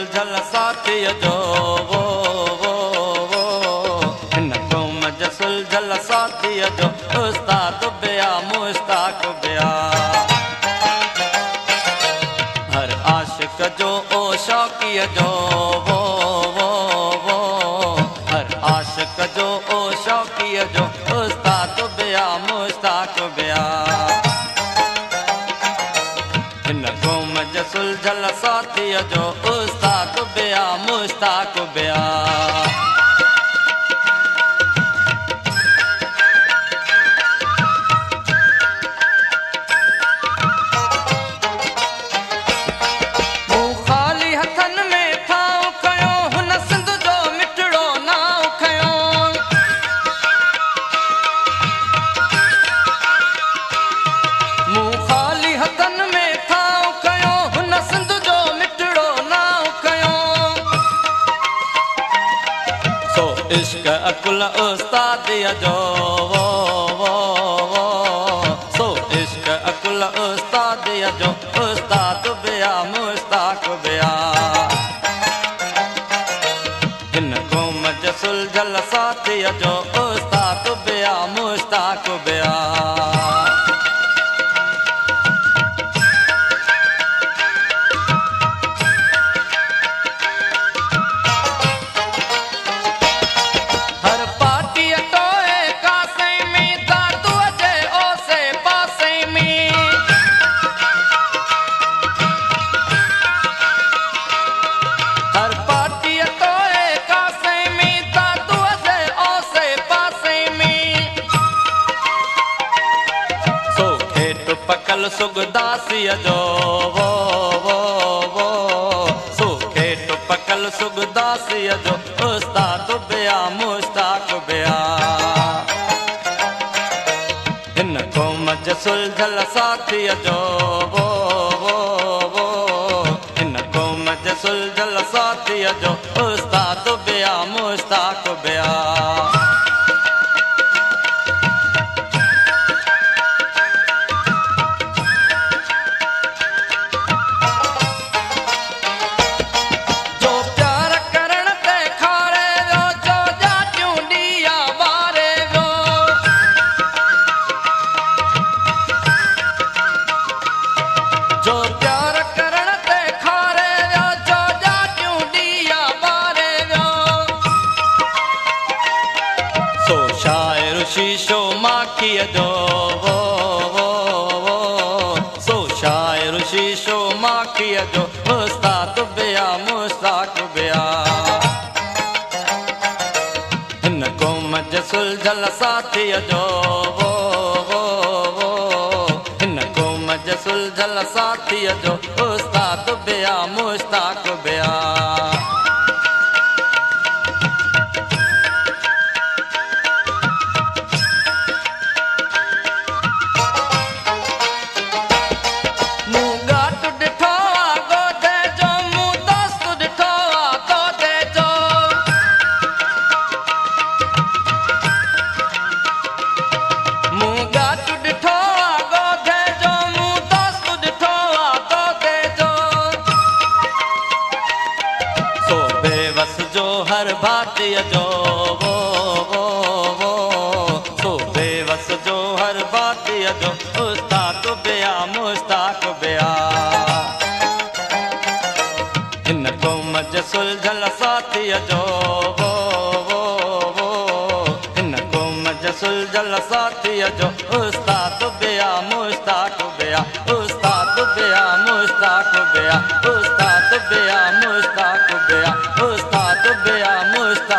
सुलझल साथीअ जो हिन क़ौम जे सुलझल साथीअ जो उस्ताद बिया मुश्ताक बिया। हर आशिक जो ओ शौक़ीअ जो हर आशिक जो ओ शौक़ीअ जो उस्ताद बिया मुश्ताक बिया। हिन क़ौम जे सुलझल साथीअ जो उस्ताद बिया मुश्ताक बिया। इश्क अकुल उस्तादीअ जो सो इश्क अकुल उस्तादीअ जो उस्ताद बिया मुश्ताक बिया। हिन क़ौम जे सुलझल साथीअ जो उस्ताद बिया मुश्ताक बिया। पकल सुगदासीअ जो सो खेट पकल सुगदासीअ जो उस्ताद बिया मुश्ताक बिया। हिन क़ौम जे सुलझल साथीअ जो हिन क़ौम जे सुलझल साथीअ जो उस्ताद बिया मुश्ताक बिया। शीशो माखीअ जो सो शाइर शीशो माखीअ जो उस्ताद बिया मुश्ताक बिया। हिन क़ौम जे सुलझल साथीअ जो हिन क़ौम जे सुलझल साथीअ जो उस्ताद बिया मुश्ताक बिया। हर भातीअ जो सो बेवस जो हर भातीअ जो उस्ताद बिया मुश्ताक बिया। हिन क़ौम जे सुलझल साथीअ जो हिन क़ौम जे सुलझल साथीअ जो उस्ताद बिया मुश्ताक बिया। उस्ताद बिया मुश्ताक बिया। उस्ताद बिया मुश्ताक बिया। उस्ताद बिया मुश्ताक